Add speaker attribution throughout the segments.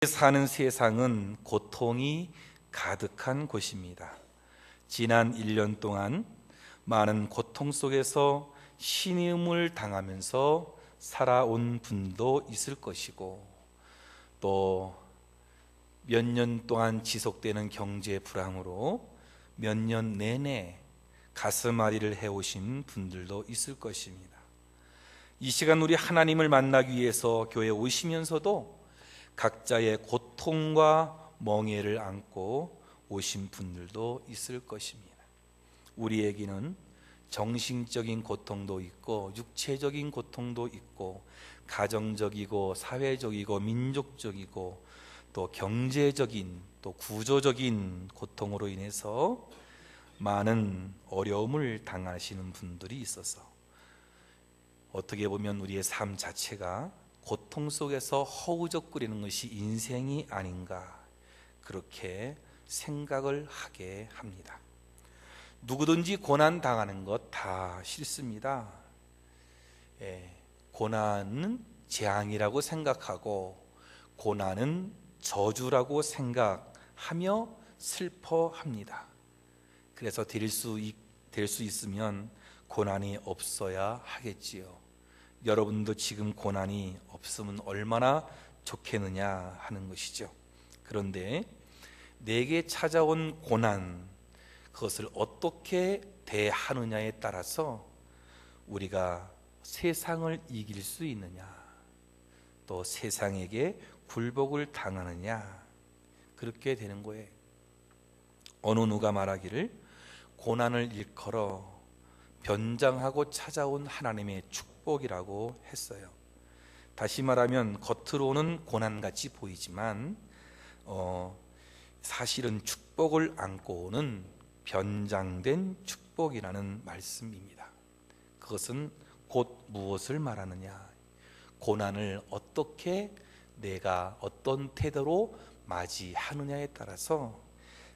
Speaker 1: 사는 세상은 고통이 가득한 곳입니다. 지난 1년 동안 많은 고통 속에서 신음을 당하면서 살아온 분도 있을 것이고, 또 몇 년 동안 지속되는 경제 불황으로 몇 년 내내 가슴앓이를 해오신 분들도 있을 것입니다. 이 시간 우리 하나님을 만나기 위해서 교회에 오시면서도 각자의 고통과 멍에를 안고 오신 분들도 있을 것입니다. 우리에게는 정신적인 고통도 있고 육체적인 고통도 있고 가정적이고 사회적이고 민족적이고 또 경제적인 또 구조적인 고통으로 인해서 많은 어려움을 당하시는 분들이 있어서 어떻게 보면 우리의 삶 자체가 고통 속에서 허우적거리는 것이 인생이 아닌가, 그렇게 생각을 하게 합니다. 누구든지 고난 당하는 것 다 싫습니다. 고난은 재앙이라고 생각하고 고난은 저주라고 생각하며 슬퍼합니다. 그래서 될 수 있으면 고난이 없어야 하겠지요. 여러분도 지금 고난이 없으면 얼마나 좋겠느냐 하는 것이죠. 그런데 내게 찾아온 고난, 그것을 어떻게 대하느냐에 따라서 우리가 세상을 이길 수 있느냐, 또 세상에게 굴복을 당하느냐, 그렇게 되는 거예요. 어느 누가 말하기를 고난을 일컬어 변장하고 찾아온 하나님의 축복이라고 했어요. 다시 말하면 겉으로는 고난같이 보이지만 사실은 축복을 안고 오는 변장된 축복이라는 말씀입니다. 그것은 곧 무엇을 말하느냐, 고난을 어떻게 내가 어떤 태도로 맞이하느냐에 따라서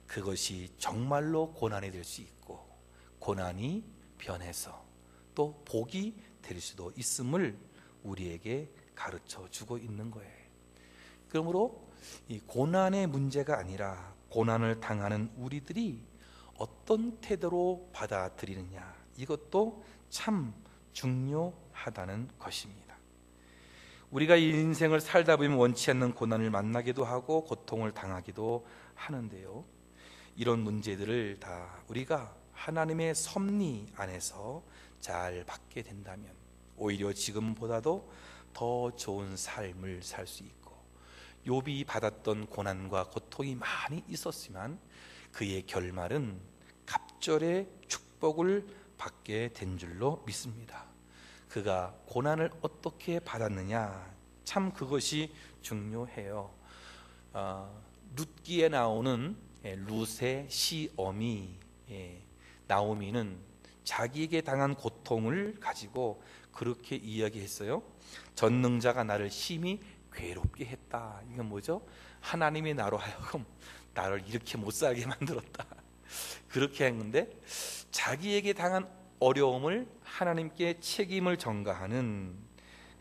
Speaker 1: 그것이 정말로 고난이 될 수 있고 고난이 변해서 또 복이 될 수도 있음을 우리에게 가르쳐 주고 있는 거예요. 그러므로 이 고난의 문제가 아니라 고난을 당하는 우리들이 어떤 태도로 받아들이느냐, 이것도 참 중요하다는 것입니다. 우리가 이 인생을 살다 보면 원치 않는 고난을 만나기도 하고 고통을 당하기도 하는데요, 이런 문제들을 다 우리가 하나님의 섭리 안에서 잘 받게 된다면 오히려 지금보다도 더 좋은 삶을 살 수 있고, 욥이 받았던 고난과 고통이 많이 있었지만 그의 결말은 갑절의 축복을 받게 된 줄로 믿습니다. 그가 고난을 어떻게 받았느냐, 참 그것이 중요해요. 룻기에 나오는 룻의 시어미 나오미는 자기에게 당한 고통을 가지고 그렇게 이야기했어요. 전능자가 나를 심히 괴롭게 했다. 이건 뭐죠? 하나님이 나로 하여금 나를 이렇게 못 살게 만들었다. 그렇게 했는데 자기에게 당한 어려움을 하나님께 책임을 전가하는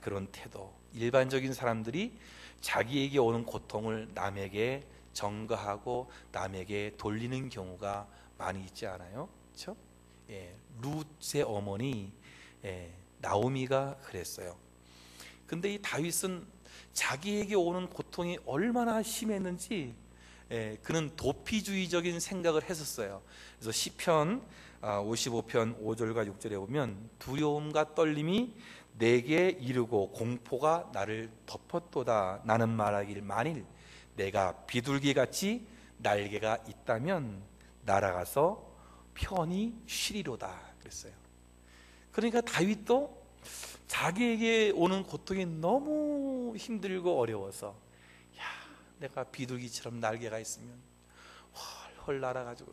Speaker 1: 그런 태도. 일반적인 사람들이 자기에게 오는 고통을 남에게 전가하고 남에게 돌리는 경우가 많이 있지 않아요? 그렇죠? 룻의 어머니 나오미가 그랬어요. 근데 이 다윗은 자기에게 오는 고통이 얼마나 심했는지 그는 도피주의적인 생각을 했었어요. 그래서 시편 55편 5절과 6절에 보면 두려움과 떨림이 내게 이르고 공포가 나를 덮었도다. 나는 말하길 만일 내가 비둘기같이 날개가 있다면 날아가서 편히 쉬리로다 그랬어요. 그러니까 다윗도 자기에게 오는 고통이 너무 힘들고 어려워서, 내가 비둘기처럼 날개가 있으면 헐헐 날아가지고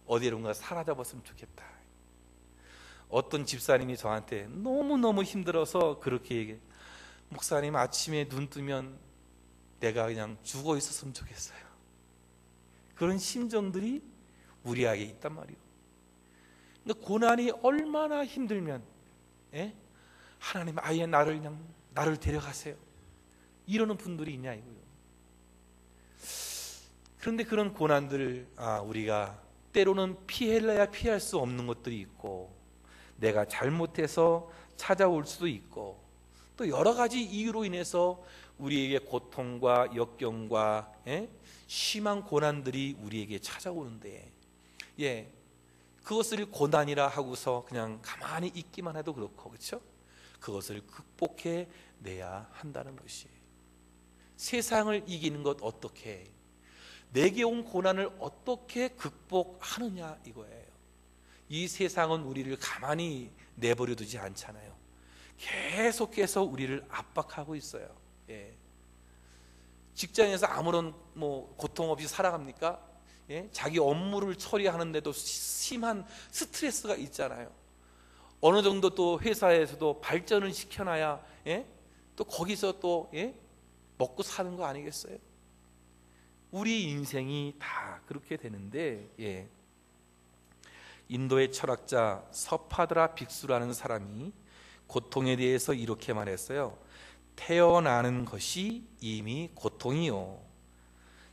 Speaker 1: 어디론가 사라져봤으면 좋겠다. 어떤 집사님이 저한테 너무너무 힘들어서 그렇게 얘기해. 목사님, 아침에 눈 뜨면 내가 그냥 죽어 있었으면 좋겠어요. 그런 심정들이 우리에게 있단 말이에요. 근데 고난이 얼마나 힘들면 하나님 아예 나를 데려가세요. 이러는 분들이 있냐 이거요. 그런데 그런 고난들을 우리가 때로는 피해야 피할 수 없는 것들이 있고, 내가 잘못해서 찾아올 수도 있고, 또 여러 가지 이유로 인해서 우리에게 고통과 역경과 심한 고난들이 우리에게 찾아오는데, 그것을 고난이라 하고서 그냥 가만히 있기만 해도 그렇고, 그렇죠? 그것을 극복해 내야 한다는 것이, 세상을 이기는 것 어떻게, 내게 온 고난을 어떻게 극복하느냐 이거예요. 이 세상은 우리를 가만히 내버려 두지 않잖아요. 계속해서 우리를 압박하고 있어요. 직장에서 아무런 고통 없이 살아갑니까? 자기 업무를 처리하는데도 심한 스트레스가 있잖아요. 어느 정도 또 회사에서도 발전을 시켜놔야 또 거기서 또 먹고 사는 거 아니겠어요? 우리 인생이 다 그렇게 되는데, 인도의 철학자 서파드라 빅수라는 사람이 고통에 대해서 이렇게 말했어요. 태어나는 것이 이미 고통이요,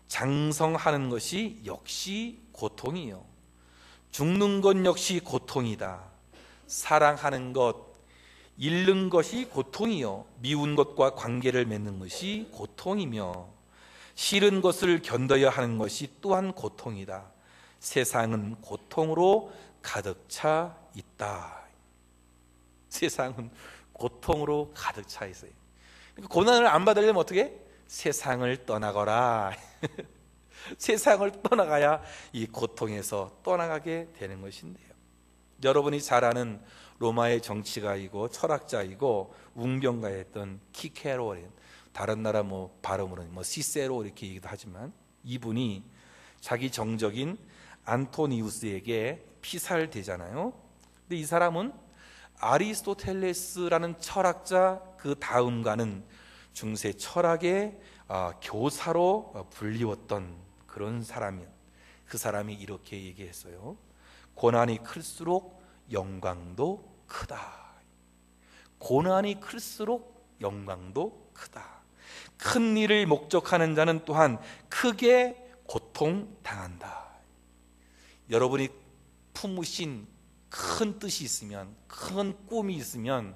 Speaker 1: 장성하는 것이 역시 고통이요, 죽는 것 역시 고통이다. 사랑하는 것, 잃는 것이 고통이요, 미운 것과 관계를 맺는 것이 고통이며, 싫은 것을 견뎌야 하는 것이 또한 고통이다. 세상은 고통으로 가득 차 있다. 세상은 고통으로 가득 차 있어요. 고난을 안 받으려면 어떻게? 세상을 떠나거라. 세상을 떠나가야 이 고통에서 떠나가게 되는 것인데요. 여러분이 잘 아는 로마의 정치가이고 철학자이고 웅변가였던 키케로, 다른 나라 발음으로는 시세로 이렇게 얘기도 하지만, 이분이 자기 정적인 안토니우스에게 피살되잖아요. 근데 이 사람은 아리스토텔레스라는 철학자 그 다음가는 중세 철학의 교사로 불리웠던 그런 사람이에요. 그 사람이 이렇게 얘기했어요. 고난이 클수록 영광도 크다. 고난이 클수록 영광도 크다. 큰 일을 목적하는 자는 또한 크게 고통당한다. 여러분이 품으신 큰 뜻이 있으면, 큰 꿈이 있으면,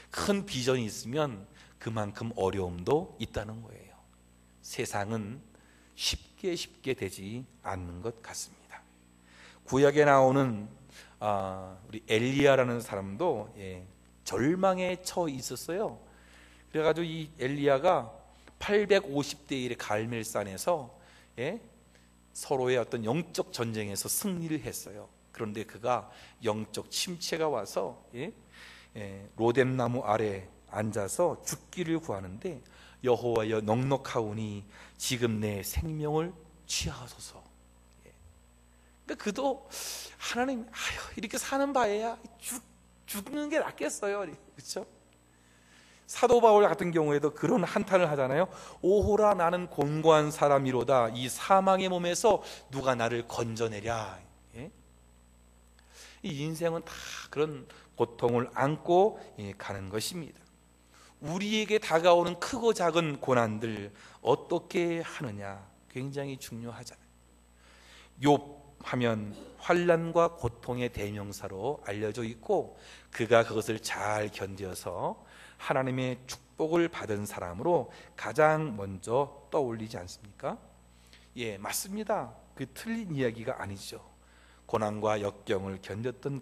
Speaker 1: 큰 비전이 있으면 그만큼 어려움도 있다는 거예요. 세상은 쉽게 되지 않는 것 같습니다. 구약에 나오는 우리 엘리야라는 사람도 절망에 처해 있었어요. 그래가지고 이 엘리야가 850대 1의 갈멜산에서 서로의 어떤 영적 전쟁에서 승리를 했어요. 그런데 그가 영적 침체가 와서 로뎀나무 아래 앉아서 죽기를 구하는데, 여호와여 넉넉하오니 지금 내 생명을 취하소서. 그러니까 그도 하나님, 이렇게 사는 바에야 죽는 게 낫겠어요, 그렇죠? 사도 바울 같은 경우에도 그런 한탄을 하잖아요. 오호라, 나는 곤고한 사람이로다. 이 사망의 몸에서 누가 나를 건져내랴. 이 인생은 다 그런 고통을 안고 가는 것입니다. 우리에게 다가오는 크고 작은 고난들 어떻게 하느냐 굉장히 중요하잖아요. 욥 하면 환난과 고통의 대명사로 알려져 있고, 그가 그것을 잘 견뎌서 하나님의 축복을 받은 사람으로 가장 먼저 떠올리지 않습니까? 맞습니다. 그 틀린 이야기가 아니죠. 고난과 역경을 견뎠던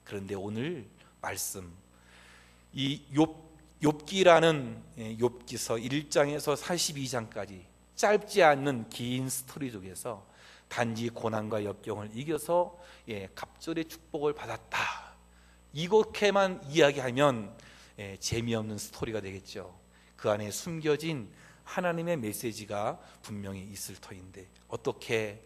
Speaker 1: 그런데 오늘 말씀, 이 욥기라는 욥기서 1장에서 42장까지 짧지 않는 긴 스토리 속에서 단지 고난과 역경을 이겨서 갑절의 축복을 받았다, 이렇게만 이야기하면 재미없는 스토리가 되겠죠. 그 안에 숨겨진 하나님의 메시지가 분명히 있을 터인데, 어떻게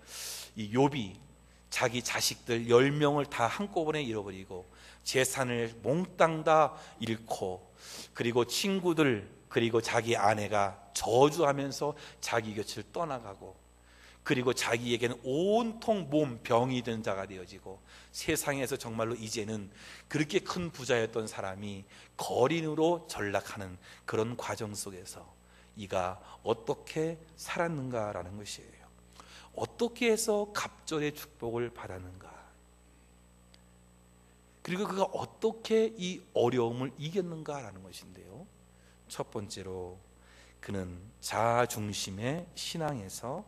Speaker 1: 이 욥이 자기 자식들 10명을 다 한꺼번에 잃어버리고 재산을 몽땅 다 잃고, 그리고 친구들, 그리고 자기 아내가 저주하면서 자기 곁을 떠나가고, 그리고 자기에게는 온통 몸 병이 된 자가 되어지고, 세상에서 정말로 이제는 그렇게 큰 부자였던 사람이 거린으로 전락하는 그런 과정 속에서 이가 어떻게 살았는가라는 것이에요. 어떻게 해서 갑절의 축복을 받았는가, 그리고 그가 어떻게 이 어려움을 이겼는가라는 것인데요, 첫 번째로 그는 자아 중심의 신앙에서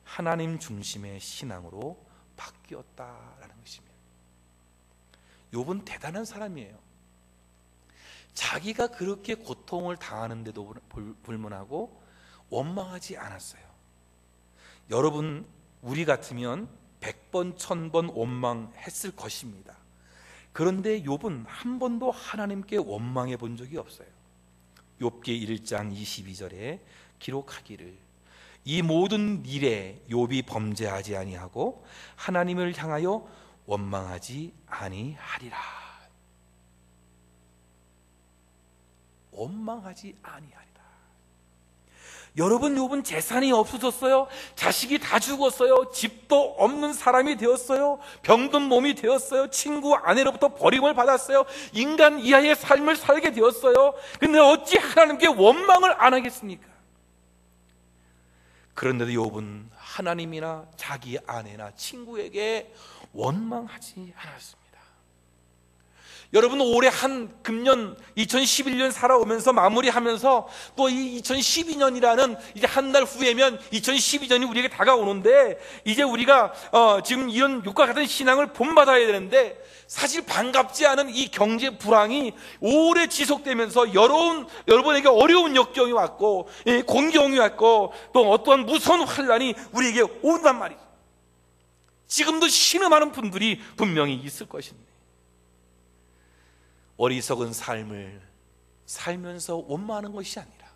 Speaker 1: 하나님 중심의 신앙으로 바뀌었다라는 것입니다. 욥은 대단한 사람이에요. 자기가 그렇게 고통을 당하는데도 불문하고 원망하지 않았어요. 여러분, 우리 같으면 100번 1000번 원망했을 것입니다. 그런데 욥은 한 번도 하나님께 원망해 본 적이 없어요. 욥기 1장 22절에 기록하기를 이 모든 일에 욥이 범죄하지 아니하고 하나님을 향하여 원망하지 아니하리라. 원망하지 아니하리라. 여러분, 욥은 재산이 없어졌어요. 자식이 다 죽었어요. 집도 없는 사람이 되었어요. 병든 몸이 되었어요. 친구 아내로부터 버림을 받았어요. 인간 이하의 삶을 살게 되었어요. 근데 어찌 하나님께 원망을 안 하겠습니까? 그런데도 욥은 하나님이나 자기 아내나 친구에게 원망하지 않았습니다. 여러분, 올해 한 금년 2011년 살아오면서 마무리하면서 또 이 2012년이라는 이제 한 달 후에면 2012년이 우리에게 다가오는데, 이제 우리가 지금 이런 욕과 같은 신앙을 본받아야 되는데, 사실 반갑지 않은 이 경제 불황이 오래 지속되면서 여러분에게 어려운 역경이 왔고, 공경이 왔고, 또 어떠한 무서운 환란이 우리에게 온단 말이죠. 지금도 신음하는 분들이 분명히 있을 것입니다. 어리석은 삶을 살면서 원망하는 것이 아니라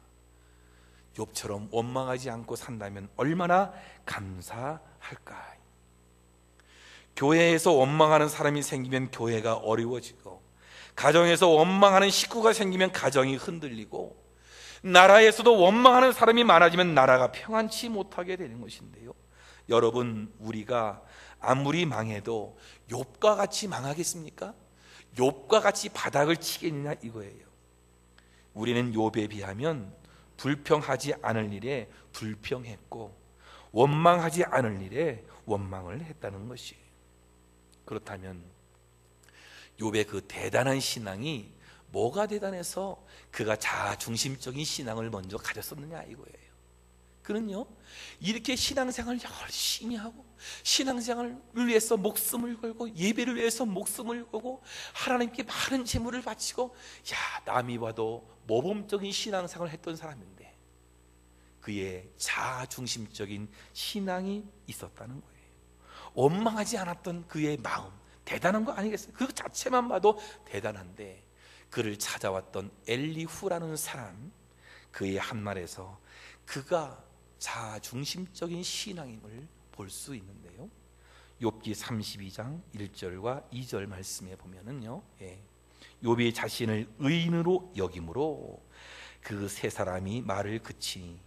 Speaker 1: 욥처럼 원망하지 않고 산다면 얼마나 감사할까. 교회에서 원망하는 사람이 생기면 교회가 어려워지고, 가정에서 원망하는 식구가 생기면 가정이 흔들리고, 나라에서도 원망하는 사람이 많아지면 나라가 평안치 못하게 되는 것인데요, 여러분, 우리가 아무리 망해도 욥과 같이 망하겠습니까? 욥과 같이 바닥을 치겠느냐 이거예요. 우리는 욥에 비하면 불평하지 않을 일에 불평했고 원망하지 않을 일에 원망을 했다는 것이에요. 그렇다면 욥의 그 대단한 신앙이 뭐가 대단해서 그가 자아중심적인 신앙을 먼저 가졌었느냐 이거예요. 그는요, 이렇게 신앙생활을 열심히 하고 신앙생활을 위해서 목숨을 걸고 예배를 위해서 목숨을 걸고 하나님께 많은 재물을 바치고, 남이 봐도 모범적인 신앙생활을 했던 사람인데 그의 자아중심적인 신앙이 있었다는 거예요. 원망하지 않았던 그의 마음, 대단한 거 아니겠어요? 그 자체만 봐도 대단한데, 그를 찾아왔던 엘리후라는 사람, 그의 한 말에서 그가 자아중심적인 신앙임을 볼 수 있는데요, 욥기 32장 1절과 2절 말씀에 보면은요, 욥이 자신을 의인으로 여김으로 그 세 사람이 말을 그치니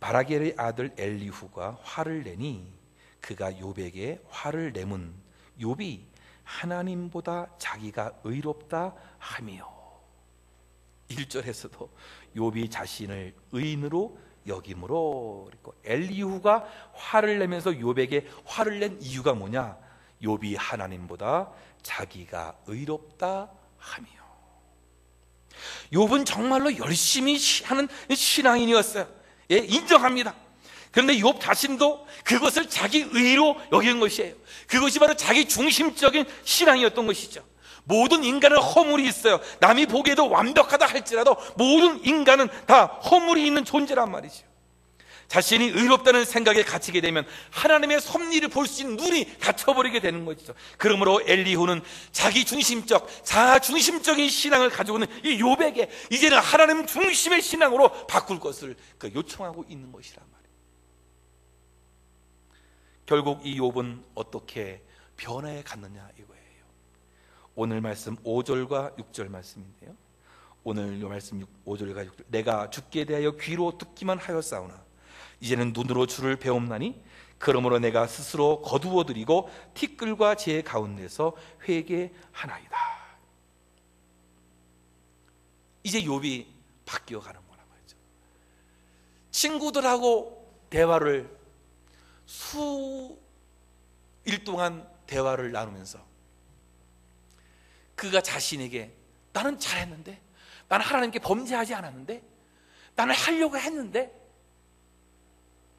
Speaker 1: 바라겔의 아들 엘리후가 화를 내니 그가 욥에게 화를 내문 욥이 하나님보다 자기가 의롭다 하며, 1절에서도 욥이 자신을 의인으로 여김으로, 그리고 엘리후가 화를 내면서 욥에게 화를 낸 이유가 뭐냐? 욥이 하나님보다 자기가 의롭다 하며. 욥은 정말로 열심히 하는 신앙인이었어요. 인정합니다. 그런데 욥 자신도 그것을 자기 의로 여긴 것이에요. 그것이 바로 자기 중심적인 신앙이었던 것이죠. 모든 인간은 허물이 있어요. 남이 보기에도 완벽하다 할지라도 모든 인간은 다 허물이 있는 존재란 말이죠. 자신이 의롭다는 생각에 갇히게 되면 하나님의 섭리를 볼 수 있는 눈이 닫혀버리게 되는 것이죠. 그러므로 엘리후는 자기 중심적, 자아 중심적인 신앙을 가지고 있는 이 욥에게 이제는 하나님 중심의 신앙으로 바꿀 것을 요청하고 있는 것이란 말이에요. 결국 이 욥은 어떻게 변화해 갔느냐 이거예요. 오늘 말씀 5절과 6절 말씀인데요, 오늘 이 말씀 5절과 6절, 내가 주께 대하여 귀로 듣기만 하였사오나 이제는 눈으로 주를 배움나니 그러므로 내가 스스로 거두어드리고 티끌과 제 가운데서 회개하나이다. 이제 욥이 바뀌어가는 거라고 했죠. 친구들하고 대화를 수일 동안 대화를 나누면서 그가 자신에게 나는 잘했는데, 나는 하나님께 범죄하지 않았는데, 나는 하려고 했는데